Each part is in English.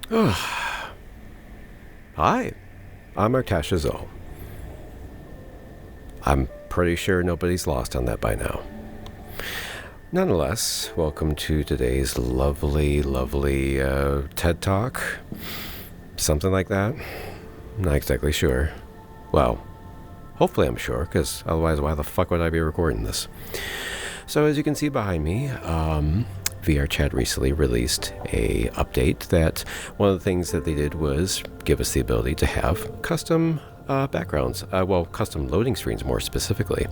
Hi, I'm Artasha Zoll. I'm pretty sure nobody's lost on that by now. Nonetheless, welcome to today's lovely TED Talk. Something like that. Not exactly sure. Well, hopefully I'm sure, because otherwise why the fuck would I be recording this? So as you can see behind me, VRChat recently released a update that one of the things that they did was give us the ability to have custom backgrounds, custom loading screens more specifically.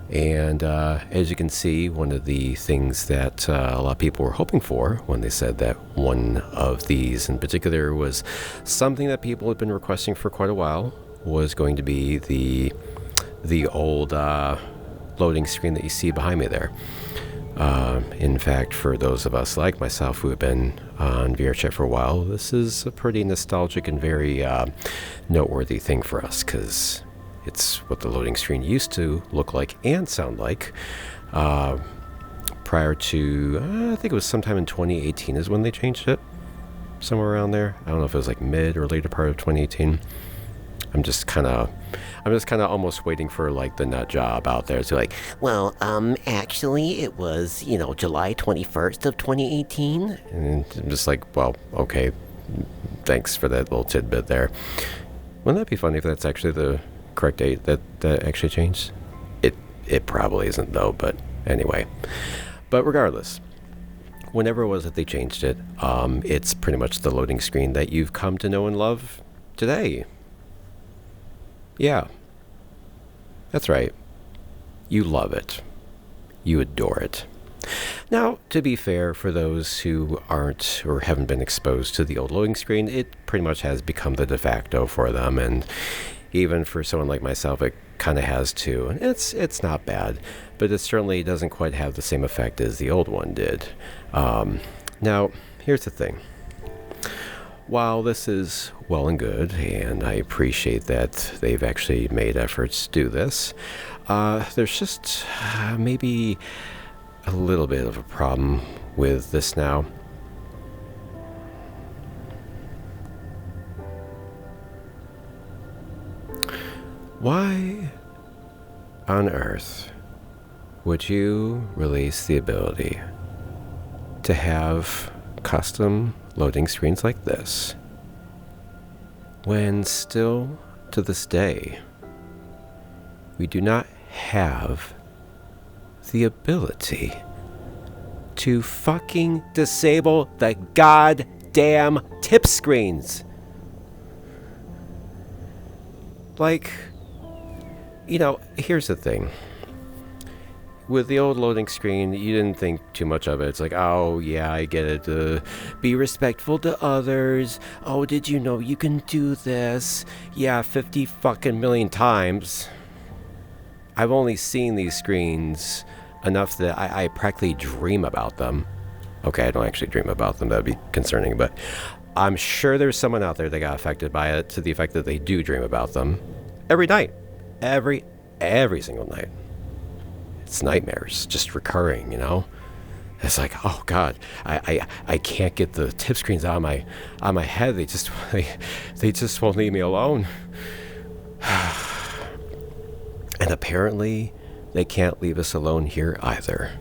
And as you can see, one of the things that a lot of people were hoping for when they said that one of these in particular was something that people had been requesting for quite a while was going to be the old loading screen that you see behind me there. In fact, for those of us like myself who have been on VRChat for a while, this is a pretty nostalgic and very noteworthy thing for us, because it's what the loading screen used to look like and sound like prior to, I think it was sometime in 2018 is when they changed it, somewhere around there. I don't know if it was like mid or later part of 2018. I'm just kind of almost waiting for like the nut job out there to like, Well, actually, it was, July 21st of 2018. and I'm just like, well, okay, thanks for that little tidbit there. Wouldn't that be funny if that's actually the correct date that actually changed? It probably isn't though, but anyway. But regardless, whenever it was that they changed it, it's pretty much the loading screen that you've come to know and love today. Yeah, that's right. You love it. You adore it. Now, to be fair, for those who aren't or haven't been exposed to the old loading screen, it pretty much has become the de facto for them, and even for someone like myself, it kind of has too. And it's not bad, but it certainly doesn't quite have the same effect as the old one did. Now, here's the thing. While this is well and good, and I appreciate that they've actually made efforts to do this, there's just maybe a little bit of a problem with this now. Why on earth would you release the ability to have custom loading screens like this when still to this day we do not have the ability to fucking disable the goddamn tip screens? Like, here's the thing. With the old loading screen, you didn't think too much of it. It's like, oh, yeah, I get it. Be respectful to others. Oh, did you know you can do this? Yeah, 50 fucking million times. I've only seen these screens enough that I practically dream about them. Okay, I don't actually dream about them. That would be concerning, but I'm sure there's someone out there that got affected by it to the effect that they do dream about them every night. Every single night. It's nightmares, just recurring, It's like, oh God, I can't get the tip screens out of my head. They just won't leave me alone. And apparently, they can't leave us alone here either.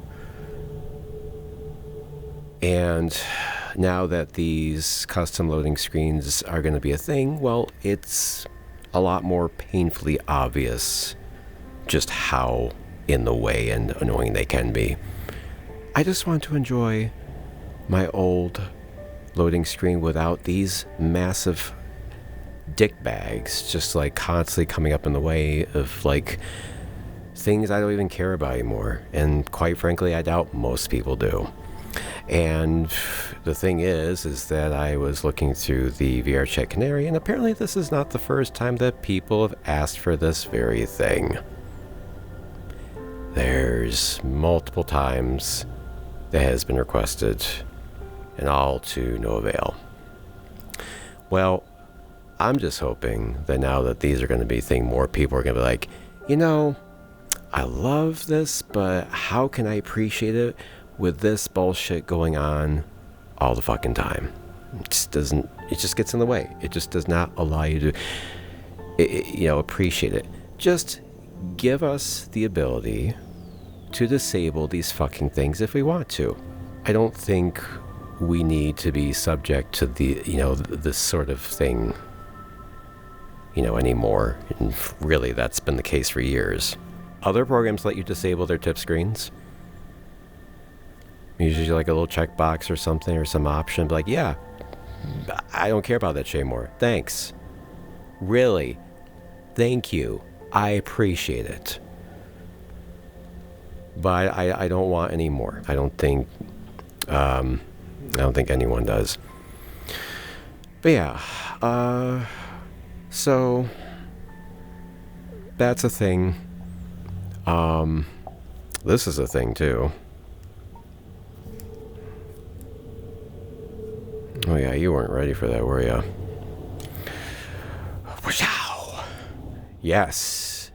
And now that these custom loading screens are going to be a thing, well, it's a lot more painfully obvious just how in the way and annoying they can be. I just want to enjoy my old loading screen without these massive dick bags just like constantly coming up in the way of like things I don't even care about anymore. And quite frankly, I doubt most people do. And the thing is that I was looking through the VRChat Canary, and apparently this is not the first time that people have asked for this very thing. There's multiple times that has been requested, and all to no avail. Well, I'm just hoping that now that these are going to be a thing, more people are going to be like, I love this, but how can I appreciate it with this bullshit going on all the fucking time? It just doesn't. It just gets in the way. It just does not allow you to, appreciate it. Just give us the ability to disable these fucking things if we want to. I don't think we need to be subject to this sort of thing, anymore. And really, that's been the case for years. Other programs let you disable their tip screens. Usually like a little checkbox or something or some option. Like, yeah, I don't care about that shit anymore. Thanks. Really. Thank you. I appreciate it. But I don't want any more. I don't think anyone does. But yeah, so that's a thing. This is a thing too. Oh yeah, you weren't ready for that, were you? Wow. Yes,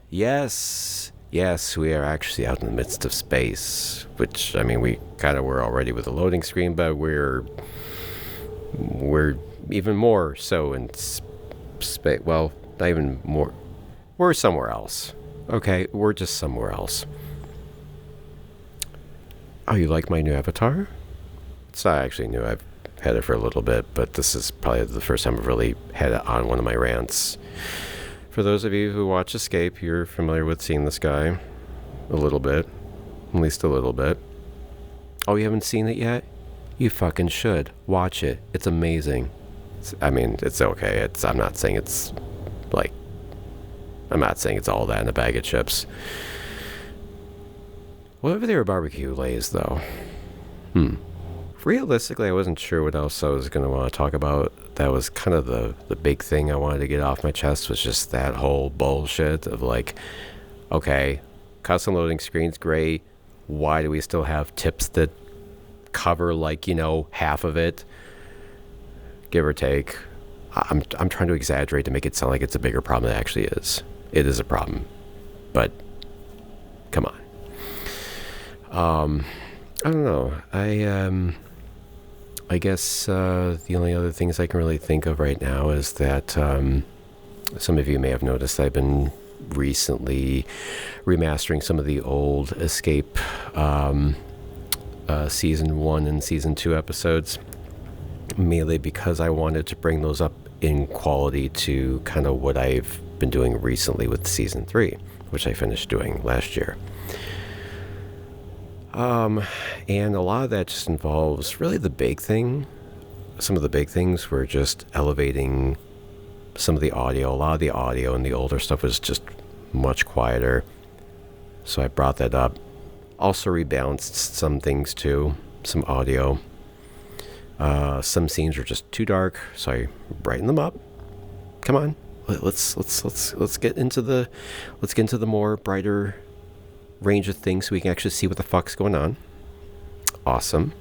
we are actually out in the midst of space, which, I mean, we kind of were already with the loading screen, but we're even more so in space. Well, not even more. We're somewhere else. Okay, we're just somewhere else. Oh, you like my new avatar? It's not actually new. I've had it for a little bit, but this is probably the first time I've really had it on one of my rants. For those of you who watch Escape, you're familiar with seeing this guy a little bit, at least a little bit. Oh, you haven't seen it yet? You fucking should. Watch it. It's amazing. It's okay. I'm not saying it's all that in a bag of chips. Whatever they were barbecue lays, though. Realistically, I wasn't sure what else I was going to want to talk about. That was kind of the big thing I wanted to get off my chest, was just that whole bullshit of like, okay, custom loading screens, great. Why do we still have tips that cover half of it? Give or take. I'm trying to exaggerate to make it sound like it's a bigger problem than it actually is. It is a problem. But, come on. I don't know. I guess the only other things I can really think of right now is that some of you may have noticed I've been recently remastering some of the old Escape Season 1 and Season 2 episodes, mainly because I wanted to bring those up in quality to kind of what I've been doing recently with Season 3, which I finished doing last year. And a lot of that just involves really the big thing. Some of the big things were just elevating some of the audio. A lot of the audio and the older stuff was just much quieter. So I brought that up. Also rebalanced some things too, some audio. Some scenes were just too dark, so I brightened them up. Come on, let's get into the more brighter range of things so we can actually see what the fuck's going on. Awesome.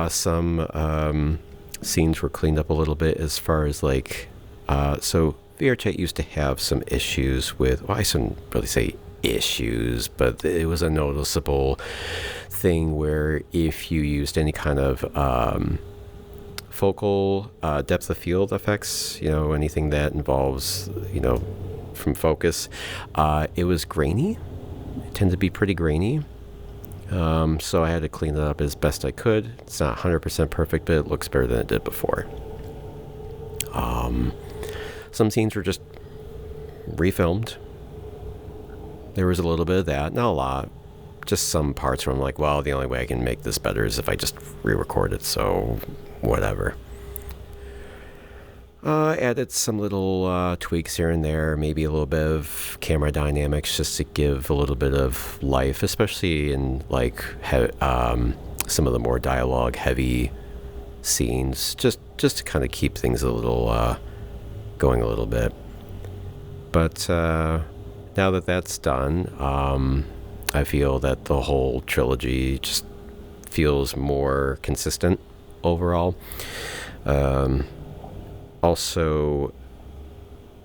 Some scenes were cleaned up a little bit as far as so VRChat used to have some issues with, well, I shouldn't really say issues, but it was a noticeable thing where if you used any kind of focal depth of field effects, anything that involves, from focus, it was grainy. It tended to be pretty grainy. So I had to clean it up as best I could. It's not 100% perfect, but it looks better than it did before. Some scenes were just refilmed. There was a little bit of that, not a lot. Just some parts where I'm like, well, the only way I can make this better is if I just re-record it, so whatever. Added some little tweaks here and there, maybe a little bit of camera dynamics just to give a little bit of life, especially in some of the more dialogue heavy scenes, just to kind of keep things a little going a little bit. But now that that's done, I feel that the whole trilogy just feels more consistent overall. Also,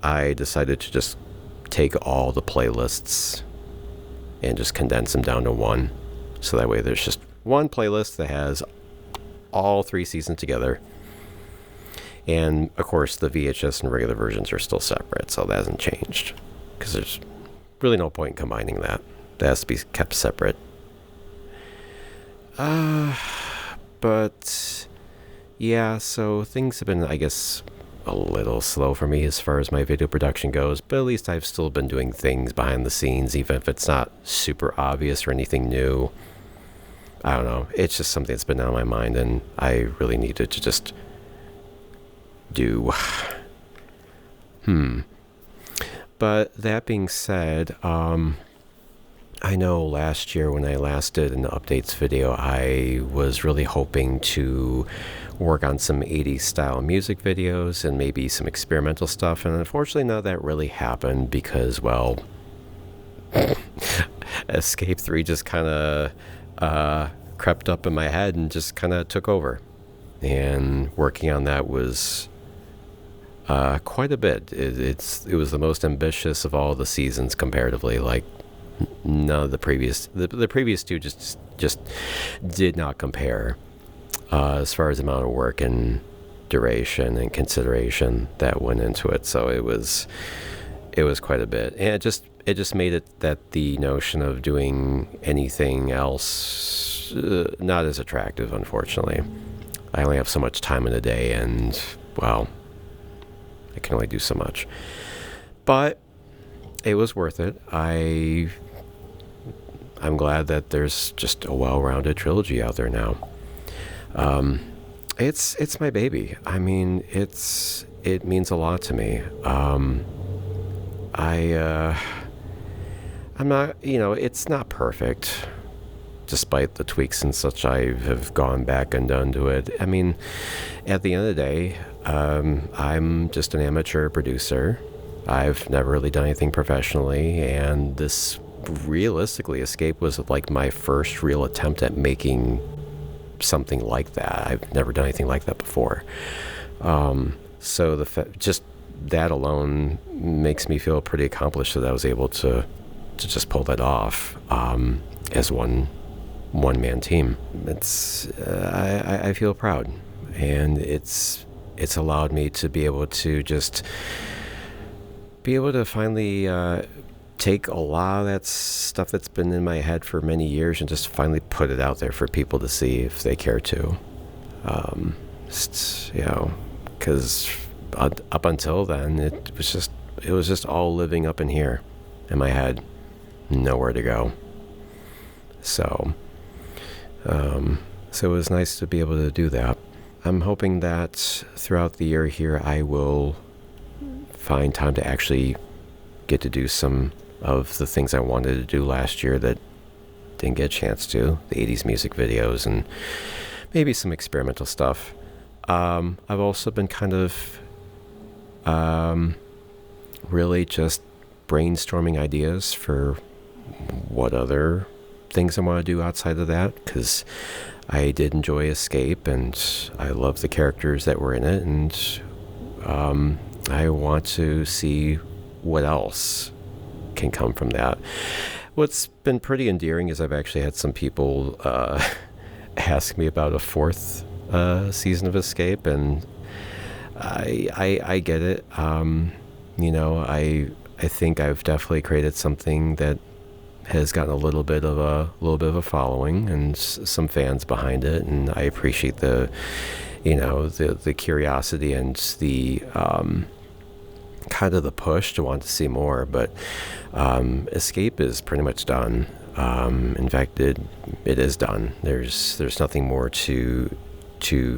I decided to just take all the playlists and just condense them down to one. So that way there's just one playlist that has all 3 seasons together. And of course, the VHS and regular versions are still separate, so that hasn't changed because there's really no point in combining that. That has to be kept separate. But yeah, so things have been, I guess, a little slow for me as far as my video production goes, but at least I've still been doing things behind the scenes, even if it's not super obvious or anything new. I don't know. It's just something that's been on my mind, and I really needed to just do. But that being said, I know last year when I last did an updates video, I was really hoping to work on some 80s style music videos and maybe some experimental stuff. And unfortunately, none of that really happened because, well, Escape 3 just kind of crept up in my head and just kind of took over. And working on that was quite a bit. It was the most ambitious of all the seasons comparatively. Like, none of the previous two just did not compare as far as the amount of work and duration and consideration that went into it. So it was quite a bit, and it just made it that the notion of doing anything else not as attractive, unfortunately. I only have so much time in a day, and well, I can only do so much, but it was worth it. I'm glad that there's just a well-rounded trilogy out there now. It's my baby. I mean, it means a lot to me. I'm not, it's not perfect, despite the tweaks and such I have gone back and done to it. I mean, at the end of the day, I'm just an amateur producer. I've never really done anything professionally, and this realistically, Escape was like my first real attempt at making something like that. I've never done anything like that before. So just that alone makes me feel pretty accomplished that I was able to just pull that off as one man team. It's I feel proud, and it's allowed me to be able to finally take a lot of that stuff that's been in my head for many years and just finally put it out there for people to see if they care to. Because up until then, it was just all living up in here in my head, nowhere to go. So it was nice to be able to do that. I'm hoping that throughout the year here, I will find time to actually get to do some of the things I wanted to do last year that didn't get a chance to, the 80s music videos and maybe some experimental stuff. I've also been kind of really just brainstorming ideas for what other things I want to do outside of that, because I did enjoy Escape and I love the characters that were in it, and I want to see what else can come from that. What's been pretty endearing is I've actually had some people ask me about a fourth season of Escape, and I get it. I think I've definitely created something that has gotten a little bit of a following and some fans behind it, and I appreciate the curiosity and the kind of the push to want to see more. But Escape is pretty much done. In fact, it is done. There's nothing more to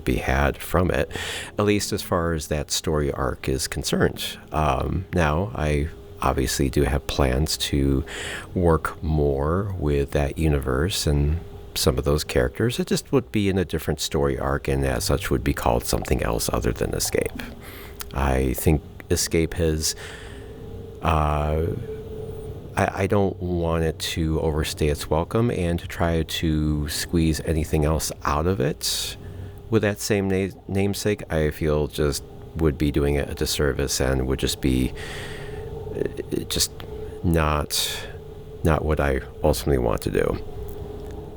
be had from it, at least as far as that story arc is concerned. Now, I obviously do have plans to work more with that universe and some of those characters. It just would be in a different story arc, and as such would be called something else other than Escape. I think Escape has I don't want it to overstay its welcome and to try to squeeze anything else out of it with that same namesake. I feel just would be doing it a disservice and would just be just not what I ultimately want to do.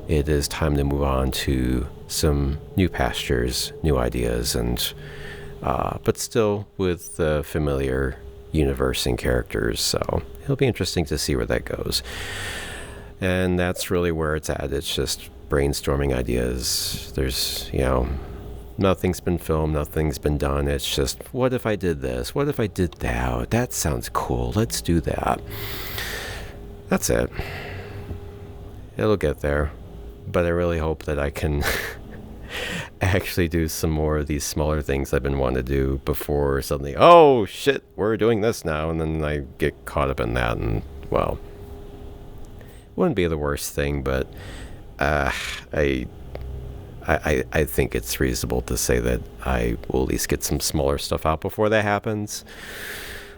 It is time to move on to some new pastures, new ideas, and but still with the familiar universe and characters. So it'll be interesting to see where that goes. And that's really where it's at. It's just brainstorming ideas. There's, nothing's been filmed, nothing's been done. It's just, what if I did this? What if I did that? That sounds cool. Let's do that. That's it. It'll get there. But I really hope that I can actually do some more of these smaller things I've been wanting to do before suddenly, oh shit, we're doing this now. And then I get caught up in that, and well, wouldn't be the worst thing, but I think it's reasonable to say that I will at least get some smaller stuff out before that happens.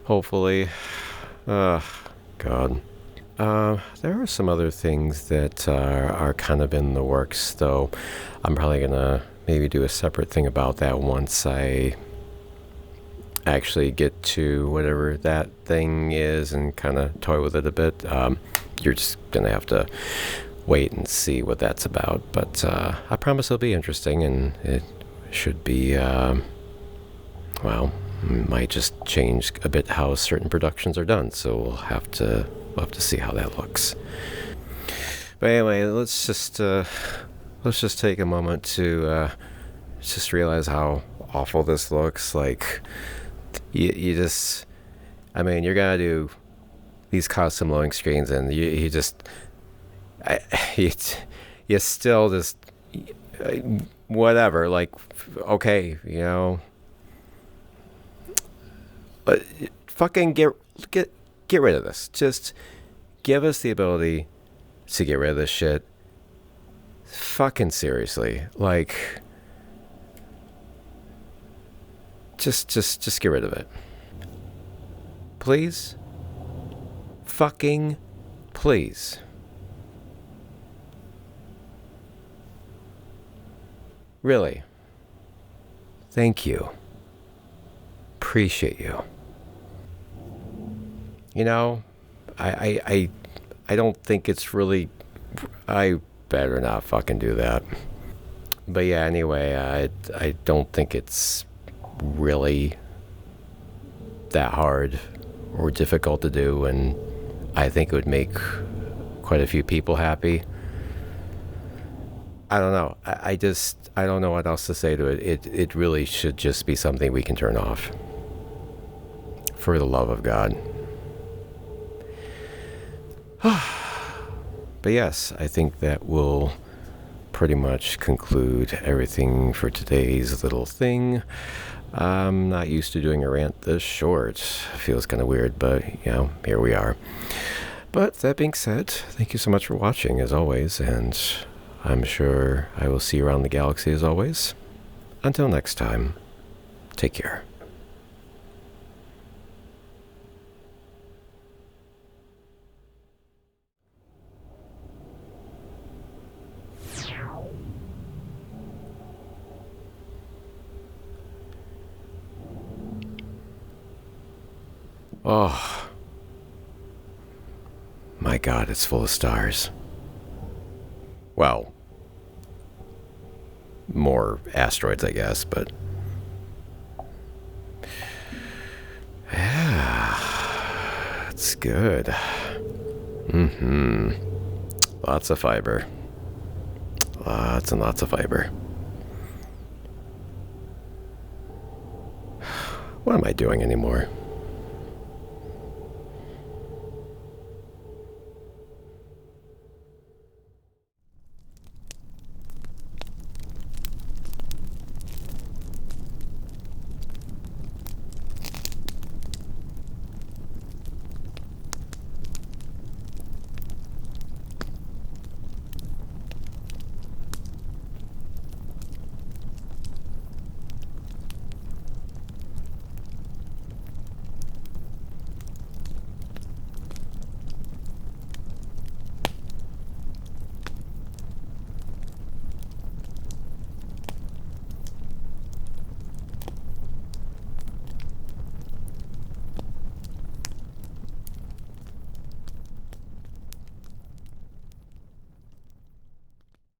Hopefully. God. There are some other things that are kind of in the works, though. I'm probably going to maybe do a separate thing about that once I actually get to whatever that thing is and kind of toy with it a bit. You're just going to have to wait and see what that's about. But I promise it'll be interesting, and it should be, might just change a bit how certain productions are done. So we'll have to see how that looks. But anyway, let's just take a moment to just realize how awful this looks. Like, you just, you're gonna do these custom loading screens, and you still just whatever. Like, okay, but fucking get rid of this. Just give us the ability to get rid of this shit. Fucking seriously. Like, just get rid of it. Please? Fucking please. Really. Thank you. Appreciate you. I don't think it's really, I better not fucking do that. But yeah, anyway, I don't think it's really that hard or difficult to do, and I think it would make quite a few people happy. I don't know. I don't know what else to say to it. It really should just be something we can turn off. For the love of God. But yes, I think that will pretty much conclude everything for today's little thing. I'm not used to doing a rant this short. Feels kind of weird, but here we are. But that being said, thank you so much for watching as always, and I'm sure I will see you around the galaxy as always. Until next time, take care. Oh, my God, it's full of stars. Well, more asteroids, I guess, but yeah, it's good. Lots of fiber. Lots and lots of fiber. What am I doing anymore?